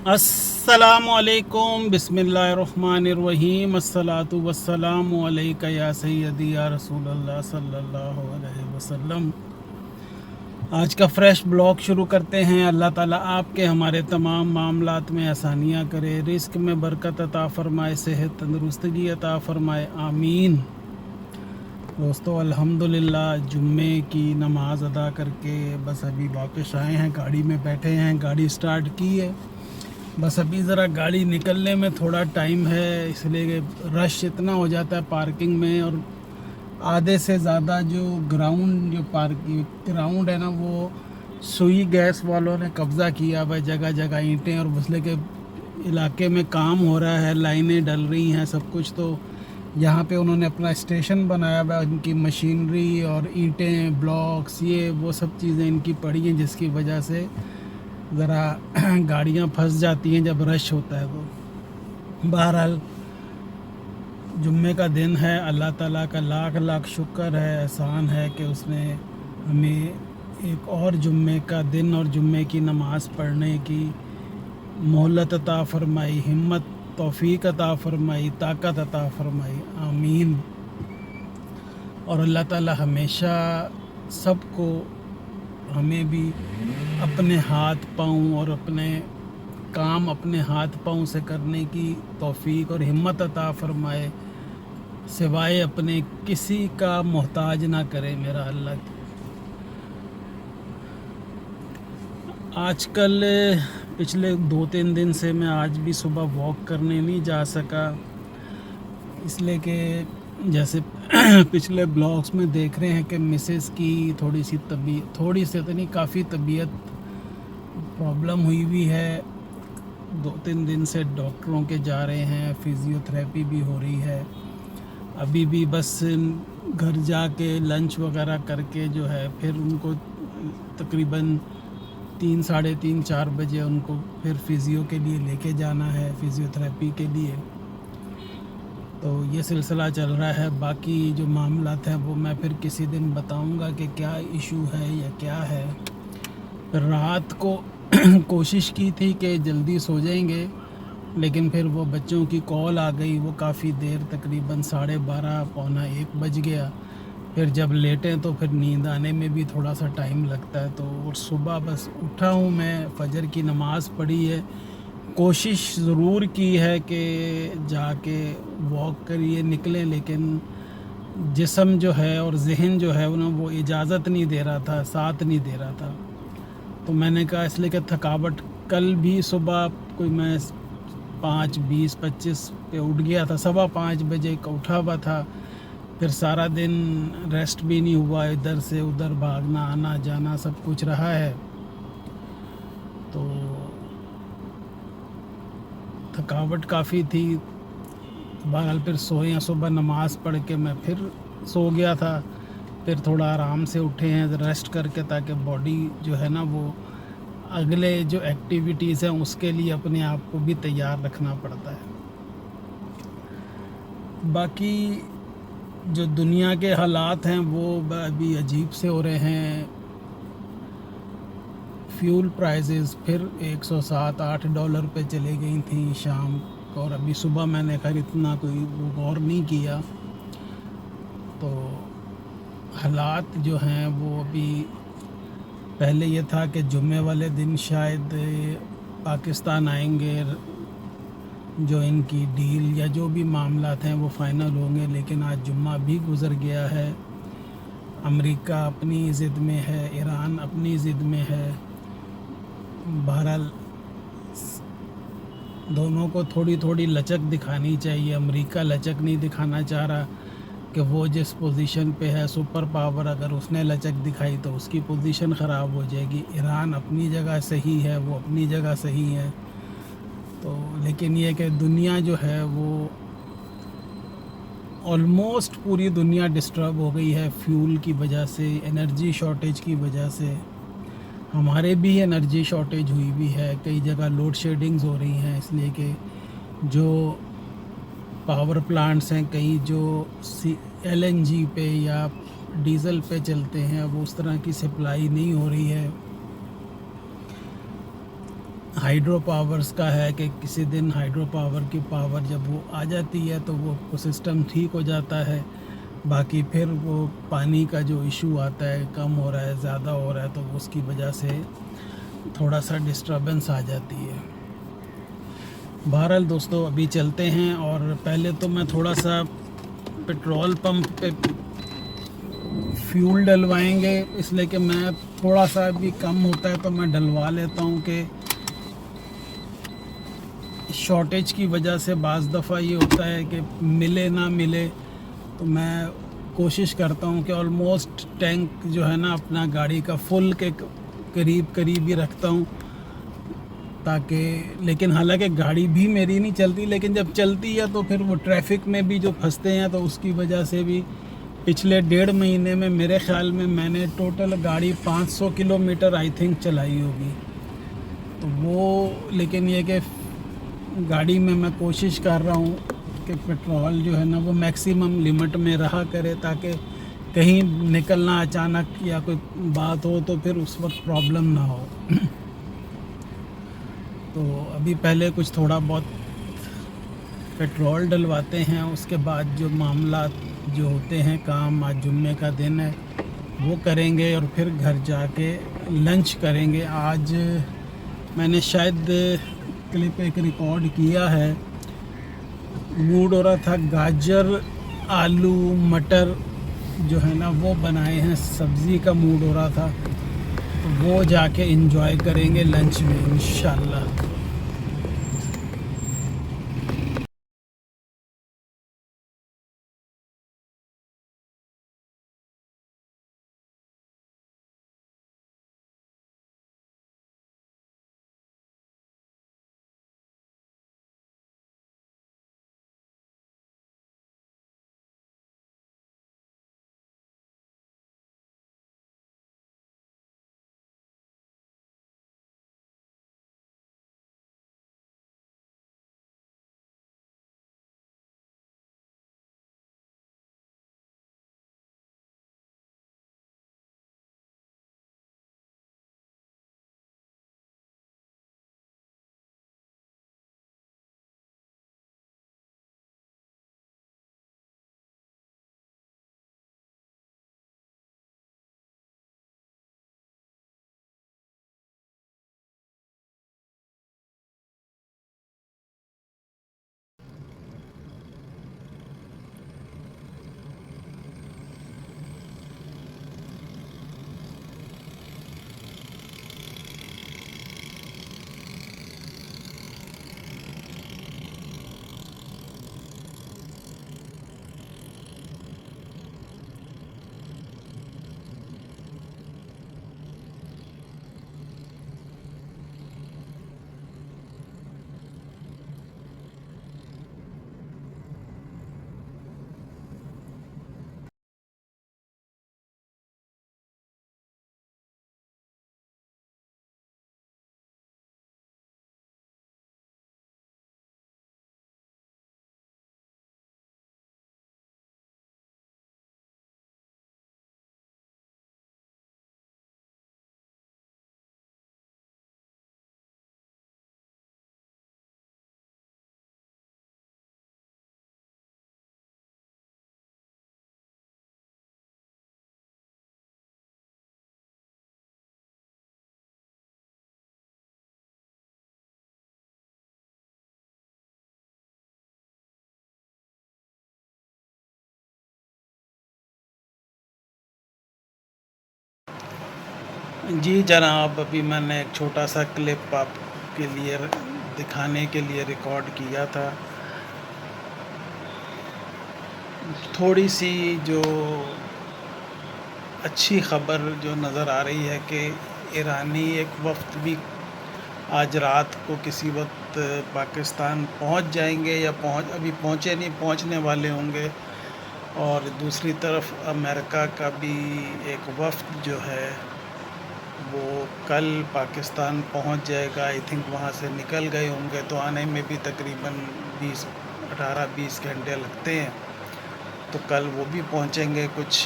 अस्सलामुअलैकुम बिस्मिल्लाहिर्रहमानिर्रहीम अस्सलातु वस्सलामु अलैका या सय्यदी या रसूलल्लाह सल्लल्लाहु अलैहि वसल्लम। आज का फ्रेश ब्लॉग शुरू करते हैं। अल्लाह ताला आपके हमारे तमाम मामलात में आसानियाँ करे, रिस्क में बरकत अता फ़रमाए, सेहत तंदुरुस्तगी अता फ़रमाए, आमीन। दोस्तों अल्हम्दुलिल्लाह जुम्मे की नमाज़ अदा करके बस अभी वापस आए हैं, गाड़ी में बैठे हैं, गाड़ी स्टार्ट की है। बस अभी ज़रा गाड़ी निकलने में थोड़ा टाइम है, इसलिए रश इतना हो जाता है पार्किंग में, और आधे से ज़्यादा जो ग्राउंड है ना, वो सुई गैस वालों ने कब्ज़ा किया हुआ है। जगह जगह ईंटें और भुसले के इलाके में काम हो रहा है, लाइनें डल रही हैं, सब कुछ। तो यहाँ पे उन्होंने अपना स्टेशन बनाया हुआ है, उनकी मशीनरी और ईंटें, ब्लॉक्स, ये वो सब चीज़ें इनकी पड़ी हैं, जिसकी वजह से ज़रा गाड़ियाँ फंस जाती हैं जब रश होता है। तो बहरहाल जुम्मे का दिन है, अल्लाह ताला का लाख लाख शुक्र है, एहसान है कि उसने हमें एक और जुम्मे का दिन और जुम्मे की नमाज़ पढ़ने की मोहलत अता फ़रमाई, हिम्मत तौफ़ीक अता फ़रमाई, ताकत अता फ़रमाई, आमीन। और अल्लाह ताला हमेशा सबको, हमें भी अपने हाथ पाँव और अपने काम अपने हाथ पाँव से करने की तौफीक और हिम्मत अता फ़रमाए, सिवाय अपने किसी का मोहताज ना करे मेरा अल्लाह। आजकल पिछले 2-3 दिन से मैं आज भी सुबह वॉक करने नहीं जा सका, इसलिए कि जैसे पिछले ब्लॉग्स में देख रहे हैं कि मिसेस की थोड़ी सी तो नहीं, काफ़ी तबीयत प्रॉब्लम हुई है। 2-3 दिन से डॉक्टरों के जा रहे हैं, फिज़ियोथेरेपी भी हो रही है। अभी भी बस घर जाके लंच वगैरह करके जो है, फिर उनको तकरीबन 3, साढ़े 3, 4 बजे उनको फिर फिज़ियो के लिए लेके जाना है, फिज़ियोथेरेपी के लिए। तो ये सिलसिला चल रहा है। बाकी जो मामलात हैं वो मैं फिर किसी दिन बताऊंगा कि क्या इशू है या क्या है। रात को कोशिश की थी कि जल्दी सो जाएंगे, लेकिन फिर वो बच्चों की कॉल आ गई, वो काफ़ी देर, तकरीबन 12:30 पौना 1 बज गया। फिर जब लेटें तो फिर नींद आने में भी थोड़ा सा टाइम लगता है। तो और सुबह बस उठा हूँ मैं, फजर की नमाज़ पढ़ी है, कोशिश ज़रूर की है कि जाके वॉक करिए, निकलें, लेकिन जिस्म जो है और जहन जो है ना, वो इजाज़त नहीं दे रहा था, साथ नहीं दे रहा था। तो मैंने कहा इसलिए कि थकावट, कल भी सुबह कोई मैं 5:20-25 पे उठ गया था, 5:15 बजे का उठा हुआ था। फिर सारा दिन रेस्ट भी नहीं हुआ, इधर से उधर भागना, आना जाना सब कुछ रहा है। तो थकावट काफ़ी थी। बहरहाल फिर सोए, सुबह नमाज़ पढ़ के मैं फिर सो गया था। फिर थोड़ा आराम से उठे हैं रेस्ट करके, ताकि बॉडी जो है ना, वो अगले जो एक्टिविटीज़ हैं उसके लिए अपने आप को भी तैयार रखना पड़ता है। बाकी जो दुनिया के हालात हैं वो अभी अजीब से हो रहे हैं। फ्यूल प्राइसेस फिर 107-8 डॉलर पे चले गई थी शाम को, और अभी सुबह मैंने खैर इतना कोई गौर नहीं किया। तो हालात जो हैं वो अभी, पहले ये था कि जुम्मे वाले दिन शायद पाकिस्तान आएंगे, जो इनकी डील या जो भी मामलात हैं वो फ़ाइनल होंगे, लेकिन आज जुम्मा भी गुज़र गया है। अमेरिका अपनी ज़िद में है, ईरान अपनी ज़िद में है। बहरहाल दोनों को थोड़ी थोड़ी लचक दिखानी चाहिए। अमेरिका लचक नहीं दिखाना चाह रहा कि वो जिस पोजीशन पे है, सुपर पावर, अगर उसने लचक दिखाई तो उसकी पोजीशन ख़राब हो जाएगी। ईरान अपनी जगह सही है, वो अपनी जगह सही है। तो लेकिन ये कि दुनिया जो है वो ऑलमोस्ट पूरी दुनिया डिस्टर्ब हो गई है फ्यूल की वजह से, एनर्जी शॉर्टेज की वजह से। हमारे भी एनर्जी शॉर्टेज हुई भी है, कई जगह लोड शेडिंग्स हो रही हैं, इसलिए कि जो पावर प्लांट्स हैं कई जो LNG पे या डीज़ल पे चलते हैं, वो उस तरह की सप्लाई नहीं हो रही है। हाइड्रो पावर्स का है कि किसी दिन हाइड्रो पावर की पावर जब वो आ जाती है तो वो सिस्टम ठीक हो जाता है। बाकी फिर वो पानी का जो इशू आता है, कम हो रहा है, ज़्यादा हो रहा है, तो उसकी वजह से थोड़ा सा डिस्टरबेंस आ जाती है। बहरहाल दोस्तों, अभी चलते हैं और पहले तो मैं थोड़ा सा पेट्रोल पंप पे फ्यूल डलवाएंगे, इसलिए कि मैं थोड़ा सा भी कम होता है तो मैं डलवा लेता हूँ कि शॉर्टेज की वजह से बाज़ दफ़ा ये होता है कि मिले ना मिले, तो मैं कोशिश करता हूँ कि ऑलमोस्ट टैंक जो है ना अपना गाड़ी का फुल के करीब ही रखता हूँ, ताकि लेकिन हालांकि गाड़ी भी मेरी नहीं चलती, लेकिन जब चलती है तो फिर वो ट्रैफिक में भी जो फंसते हैं, तो उसकी वजह से भी पिछले 1.5 महीने में मेरे ख़्याल में मैंने टोटल गाड़ी 500 किलोमीटर आई थिंक चलाई होगी। तो वो लेकिन ये कि गाड़ी में मैं कोशिश कर रहा हूँ कि पेट्रोल जो है ना वो मैक्सिमम लिमिट में रहा करे, ताकि कहीं निकलना अचानक या कोई बात हो तो फिर उस वक्त प्रॉब्लम ना हो। तो अभी पहले कुछ थोड़ा बहुत पेट्रोल डलवाते हैं, उसके बाद जो मामला जो होते हैं काम, आज जुम्मे का दिन है, वो करेंगे और फिर घर जाके लंच करेंगे। आज मैंने शायद क्लिप एक रिकॉर्ड किया है, मूड हो रहा था गाजर आलू मटर जो है ना वो बनाए हैं, सब्ज़ी का मूड हो रहा था, तो वो जाके एंजॉय करेंगे लंच में इंशाल्लाह। जी जनाब, अभी मैंने एक छोटा सा क्लिप आपके लिए दिखाने के लिए रिकॉर्ड किया था। थोड़ी सी जो अच्छी ख़बर जो नज़र आ रही है कि ईरानी एक वक्त भी आज रात को किसी वक्त पाकिस्तान पहुंच जाएंगे, या अभी पहुंचे नहीं, पहुंचने वाले होंगे। और दूसरी तरफ अमेरिका का भी एक वफ्द जो है वो कल पाकिस्तान पहुंच जाएगा। आई थिंक वहाँ से निकल गए होंगे, तो आने में भी तकरीबन 18-20 घंटे लगते हैं। तो कल वो भी पहुंचेंगे। कुछ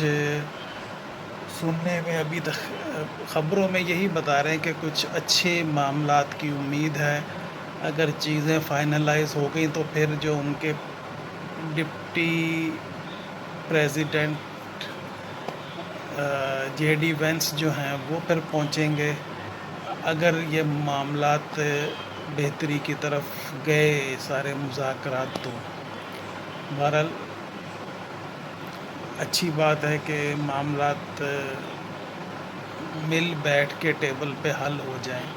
सुनने में अभी तक ख़बरों में यही बता रहे हैं कि कुछ अच्छे मामलात की उम्मीद है। अगर चीज़ें फाइनलाइज हो गई तो फिर जो उनके डिप्टी प्रेसिडेंट जेडी वेंस जो हैं वो फिर पहुंचेंगे। अगर ये मामलात बेहतरी की तरफ गए सारे मुज़ाकरात, तो बहरहाल अच्छी बात है कि मामलात मिल बैठ के टेबल पे हल हो जाएं।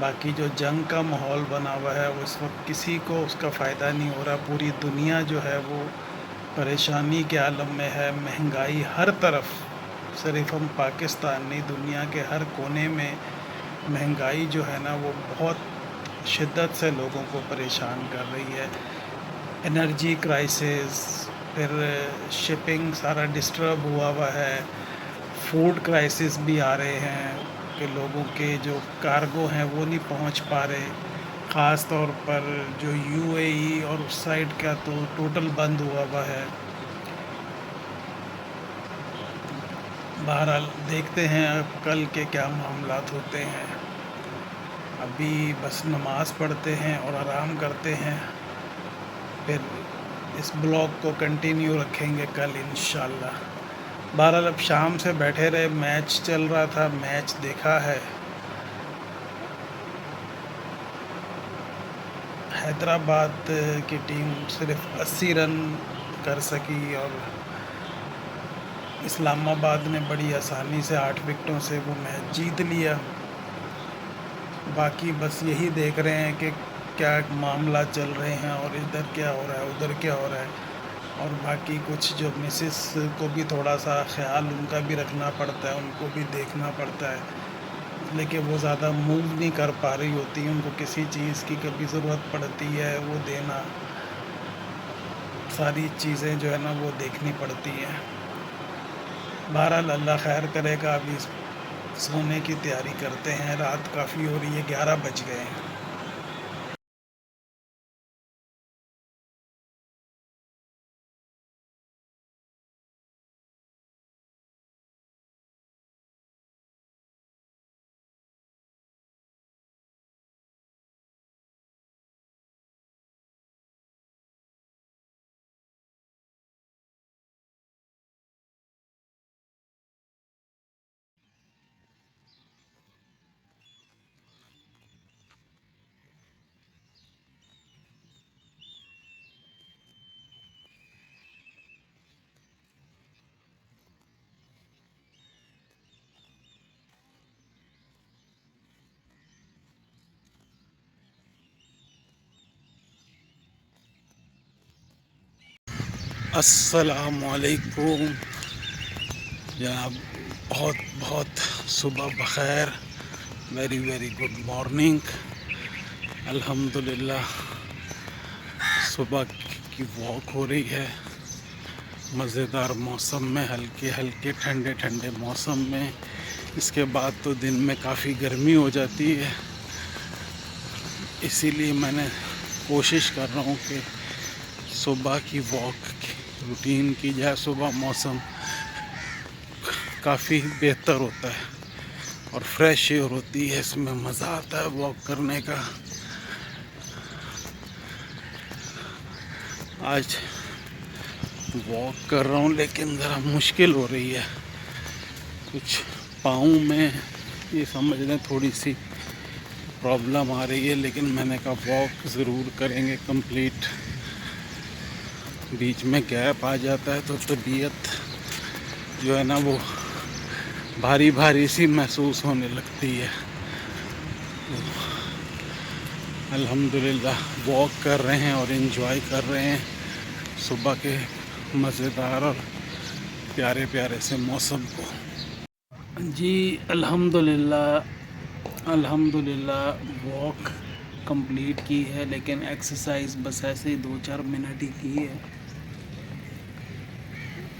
बाकी जो जंग का माहौल बना हुआ है वो इस वक्त किसी को उसका फ़ायदा नहीं हो रहा। पूरी दुनिया जो है वो परेशानी के आलम में है। महंगाई हर तरफ, सिर्फ हम पाकिस्तान नहीं, दुनिया के हर कोने में महंगाई जो है ना वो बहुत शिद्दत से लोगों को परेशान कर रही है। एनर्जी क्राइसिस, फिर शिपिंग सारा डिस्टर्ब हुआ हुआ है। फूड क्राइसिस भी आ रहे हैं कि लोगों के जो कार्गो हैं वो नहीं पहुंच पा रहे। ख़ास तौर पर जो यूएई और उस साइड का तो टोटल बंद हुआ हुआ है। बहरहाल देखते हैं अब कल के क्या मामलात होते हैं। अभी बस नमाज़ पढ़ते हैं और आराम करते हैं, फिर इस ब्लॉग को कंटिन्यू रखेंगे कल इंशाल्लाह। बहरहाल अब शाम से बैठे रहे, मैच चल रहा था, मैच देखा है। हैदराबाद की टीम सिर्फ 80 रन कर सकी और इस्लामाबाद ने बड़ी आसानी से 8 विकेटों से वो मैच जीत लिया। बाकी बस यही देख रहे हैं कि क्या मामला चल रहे हैं और इधर क्या हो रहा है, उधर क्या हो रहा है। और बाकी कुछ जो मिसेस को भी थोड़ा सा ख्याल उनका भी रखना पड़ता है, उनको भी देखना पड़ता है। लेकिन वो ज़्यादा मूव नहीं कर पा रही होती, उनको किसी चीज़ की कभी ज़रूरत पड़ती है, वो देना, सारी चीज़ें जो है ना वो देखनी पड़ती हैं। बहरहाल अल्लाह खैर करेगा। अभी सोने की तैयारी करते हैं, रात काफ़ी हो रही है, 11 बज गए हैं। अस्सलामुअलैकुम जनाब, बहुत बहुत सुबह बखैर, वेरी वेरी गुड मॉर्निंग। अल्हम्दुलिल्लाह सुबह की वॉक हो रही है मज़ेदार मौसम में, हल्के हल्के ठंडे ठंडे मौसम में। इसके बाद तो दिन में काफ़ी गर्मी हो जाती है, इसीलिए मैंने कोशिश कर रहा हूँ कि सुबह की वॉक की रूटीन की जाए। सुबह मौसम काफ़ी बेहतर होता है और फ्रेश एयर होती है, इसमें मज़ा आता है वॉक करने का। आज वॉक कर रहा हूँ लेकिन ज़रा मुश्किल हो रही है, कुछ पाँव में ये समझ लें थोड़ी सी प्रॉब्लम आ रही है। लेकिन मैंने कहा वॉक ज़रूर करेंगे कंप्लीट। बीच में गैप आ जाता है तो तबीयत जो है ना वो भारी भारी सी महसूस होने लगती है। अल्हम्दुलिल्लाह वॉक कर रहे हैं और इन्जॉय कर रहे हैं सुबह के मज़ेदार और प्यारे प्यारे से मौसम को। जी अल्हम्दुलिल्लाह वॉक कंप्लीट की है, लेकिन एक्सरसाइज बस ऐसे ही 2-4 मिनट ही की है।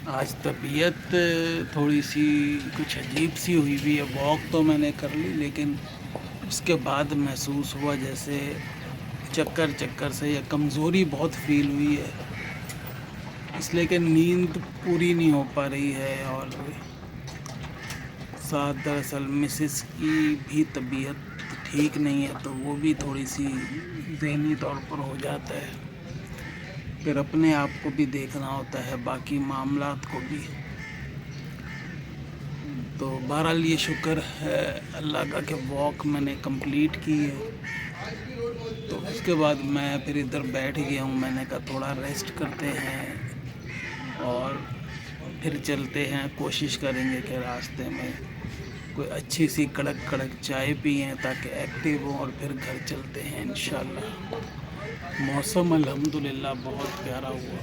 आज तबीयत थोड़ी सी कुछ अजीब सी हुई है। वॉक तो मैंने कर ली, लेकिन उसके बाद महसूस हुआ जैसे चक्कर से या कमज़ोरी बहुत फील हुई है, इसलिए कि नींद पूरी नहीं हो पा रही है और साथ दरअसल मिसेस की भी तबीयत ठीक नहीं है, तो वो भी थोड़ी सी ज़हनी तौर पर हो जाता है। फिर अपने आप को भी देखना होता है, बाकी मामलात को भी। तो बहरहाल ये शुक्र है अल्लाह का कि वॉक मैंने कंप्लीट की है। तो उसके बाद मैं फिर इधर बैठ गया हूँ। मैंने कहा थोड़ा रेस्ट करते हैं और फिर चलते हैं। कोशिश करेंगे कि रास्ते में कोई अच्छी सी कड़क कड़क चाय पिएं ताकि एक्टिव हों, और फिर घर चलते हैं इंशाल्लाह। मौसम अल्हम्दुलिल्लाह बहुत प्यारा हुआ,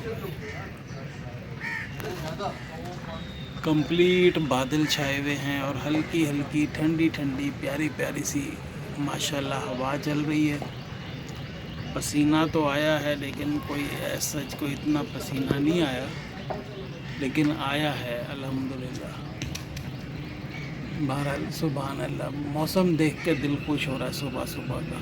कंप्लीट बादल छाए हुए हैं और हल्की हल्की ठंडी ठंडी प्यारी प्यारी सी माशाल्लाह हवा चल रही है। पसीना तो आया है, लेकिन कोई ऐसा कोई इतना पसीना नहीं आया, लेकिन आया है अल्हम्दुलिल्लाह। बहरहाल सुभान अल्लाह, मौसम देख के दिल खुश हो रहा है सुबह सुबह का।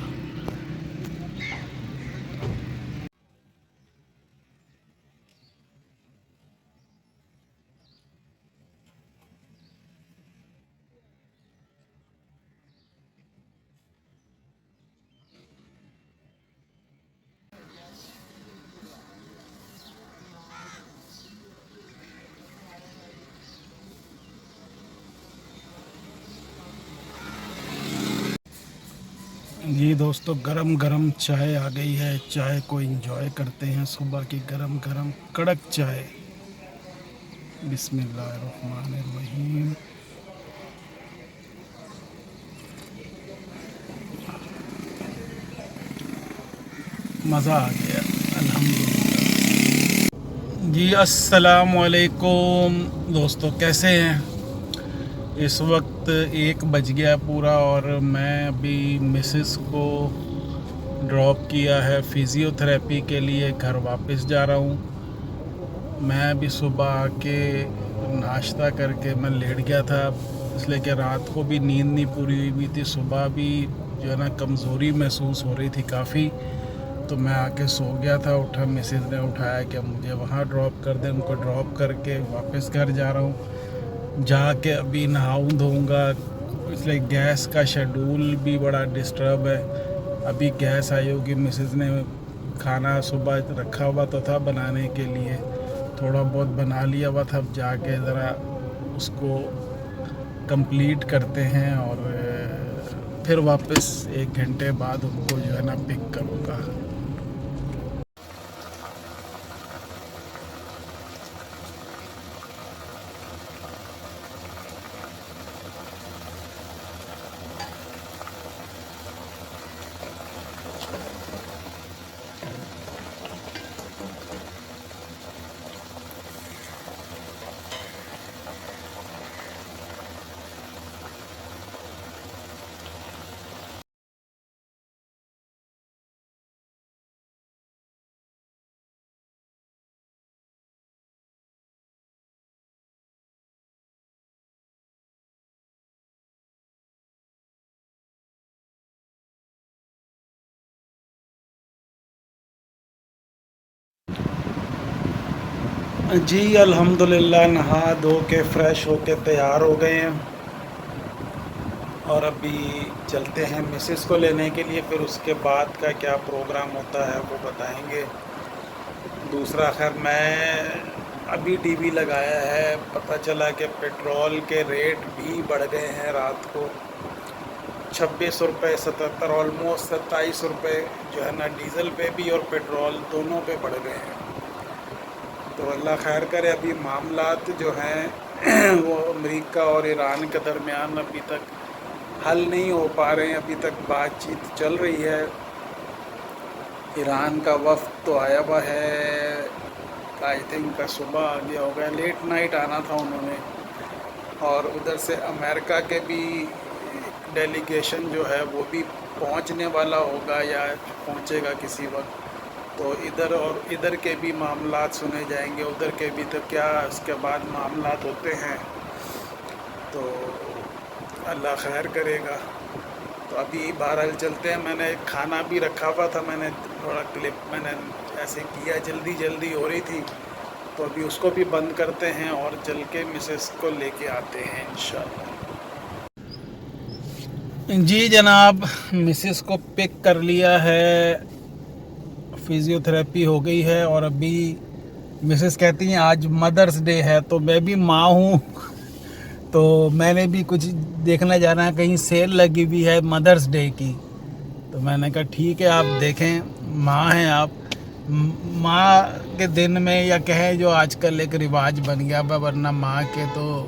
जी दोस्तों, गरम गरम चाय आ गई है। चाय को एंजॉय करते हैं, सुबह की गरम गरम कड़क चाय। बिस्मिल्लाहिर्रहमानिर्रहीम। मज़ा आ गया अल्हम्दुलिल्लाह। जी अस्सलाम वालेकुम दोस्तों, कैसे हैं? इस वक्त 1 बज गया पूरा और मैं अभी मिसेस को ड्रॉप किया है फ़िज़ियोथेरेपी के लिए। घर वापस जा रहा हूँ। मैं अभी सुबह आके नाश्ता करके मैं लेट गया था, इसलिए कि रात को भी नींद नहीं पूरी हुई थी। सुबह भी जो है ना कमज़ोरी महसूस हो रही थी काफ़ी, तो मैं आके सो गया था। उठा, मिसेस ने उठाया कि मुझे वहाँ ड्रॉप कर दे। उनको ड्रॉप करके वापस घर जा रहा हूँ। जाके अभी नहाऊँ धोऊँगा, इसलिए गैस का शेड्यूल भी बड़ा डिस्टर्ब है। अभी गैस आई होगी, मिसेस ने खाना सुबह रखा हुआ तो था बनाने के लिए, थोड़ा बहुत बना लिया हुआ था। अब जाके ज़रा उसको कंप्लीट करते हैं और फिर वापस 1 घंटे बाद उनको जो है ना पिक करूँगा। जी अल्हम्दुलिल्लाह, नहा धो के फ़्रेश होके तैयार हो गए हैं और अभी चलते हैं मिसेस को लेने के लिए। फिर उसके बाद का क्या प्रोग्राम होता है वो बताएंगे। दूसरा खैर, मैं अभी टीवी लगाया है, पता चला कि पेट्रोल के रेट भी बढ़ गए हैं। रात को 26 रुपये 77, ऑलमोस्ट 27 रुपये जो है ना डीज़ल पे भी और पेट्रोल दोनों पे बढ़ गए हैं। तो अल्लाह खैर करे। अभी मामलात जो हैं वो अमेरिका और ईरान के दरमियान अभी तक हल नहीं हो पा रहे हैं। अभी तक बातचीत चल रही है। ईरान का वफ़द तो आया हुआ है, आई थिंक सुबह आ गया होगा, लेट नाइट आना था उन्होंने। और उधर से अमेरिका के भी डेलीगेशन जो है वो भी पहुंचने वाला होगा या पहुंचेगा किसी वक्त। तो इधर और इधर के भी मामलात सुने जाएंगे, उधर के भी तो क्या उसके बाद मामलात होते हैं। तो अल्लाह खैर करेगा। तो अभी बहरहाल चलते हैं। मैंने खाना भी रखा हुआ था, मैंने थोड़ा क्लिप मैंने ऐसे किया, जल्दी जल्दी हो रही थी, तो अभी उसको भी बंद करते हैं और चल के मिसेस को लेके आते हैं इंशाल्लाह। जी जनाब, मिसेस को पिक कर लिया है, फिज़ियोथेरेपी हो गई है और अभी मिसेस कहती हैं आज मदर्स डे है, तो मैं भी माँ हूँ तो मैंने भी कुछ देखने जाना है, कहीं सेल लगी हुई है मदर्स डे की। तो मैंने कहा ठीक है आप देखें, माँ हैं आप। माँ के दिन में या कहें जो आजकल एक रिवाज बन गया, वरना माँ के तो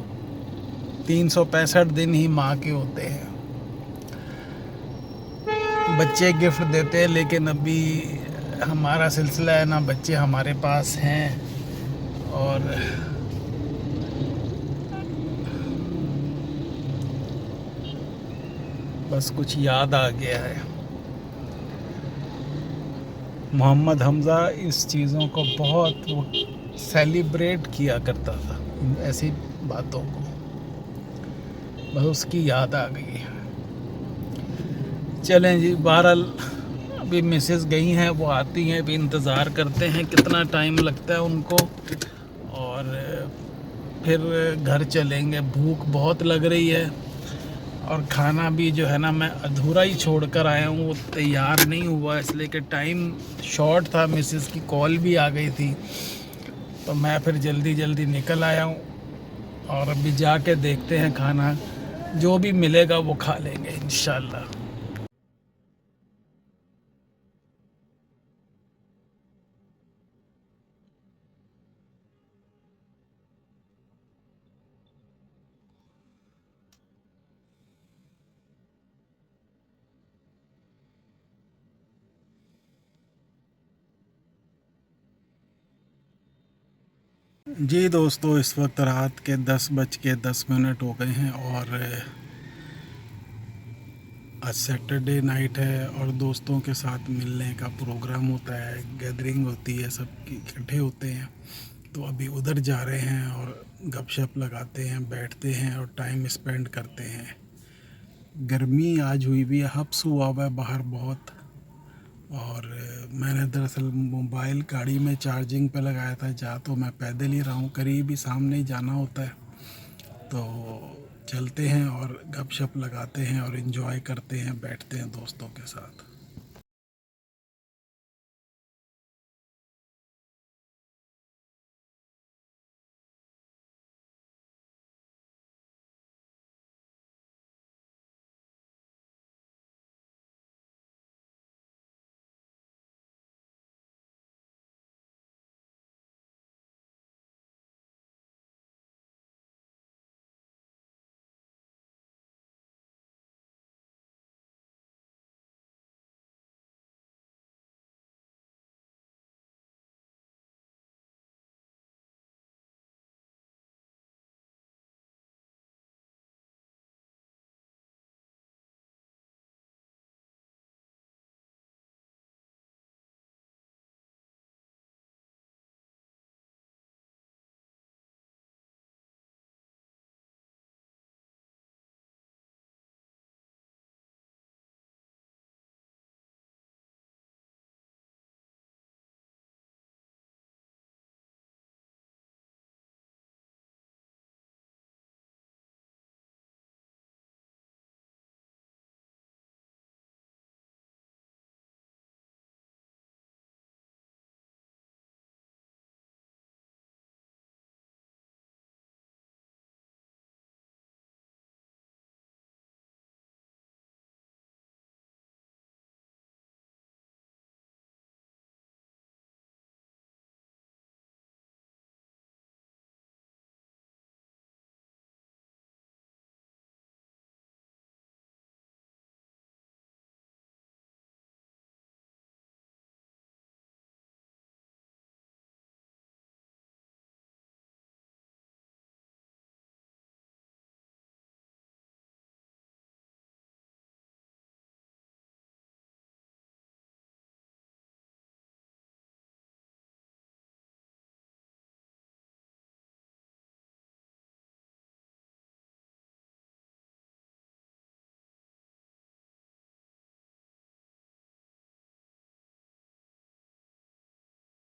365 दिन ही माँ के होते हैं। बच्चे गिफ्ट देते हैं, लेकिन अभी हमारा सिलसिला है ना, बच्चे हमारे पास हैं और बस कुछ याद आ गया है। मोहम्मद हमज़ा इस चीज़ों को बहुत सेलिब्रेट किया करता था, ऐसी बातों को, बस उसकी याद आ गई है। चलें जी, बहरहाल अभी मिसेस गई हैं, वो आती हैं, अभी इंतज़ार करते हैं कितना टाइम लगता है उनको और फिर घर चलेंगे। भूख बहुत लग रही है और खाना भी जो है ना मैं अधूरा ही छोड़ कर आया हूँ, वो तैयार नहीं हुआ, इसलिए कि टाइम शॉर्ट था, मिसेस की कॉल भी आ गई थी, तो मैं फिर जल्दी जल्दी निकल आया हूँ और अभी जाके देखते हैं, खाना जो भी मिलेगा वो खा लेंगे इंशाल्लाह। जी दोस्तों, इस वक्त रात के 10:10 हो गए हैं और आज सैटरडे नाइट है और दोस्तों के साथ मिलने का प्रोग्राम होता है, गैदरिंग होती है, सब इकट्ठे होते हैं। तो अभी उधर जा रहे हैं और गपशप लगाते हैं, बैठते हैं और टाइम स्पेंड करते हैं। गर्मी आज हुई भी है, हब्स हुआ हुआ है बाहर बहुत। और मैंने दरअसल मोबाइल गाड़ी में चार्जिंग पे लगाया था, जा तो मैं पैदल ही रहा हूँ, करीब ही सामने ही जाना होता है। तो चलते हैं और गपशप लगाते हैं और इन्जॉय करते हैं, बैठते हैं दोस्तों के साथ।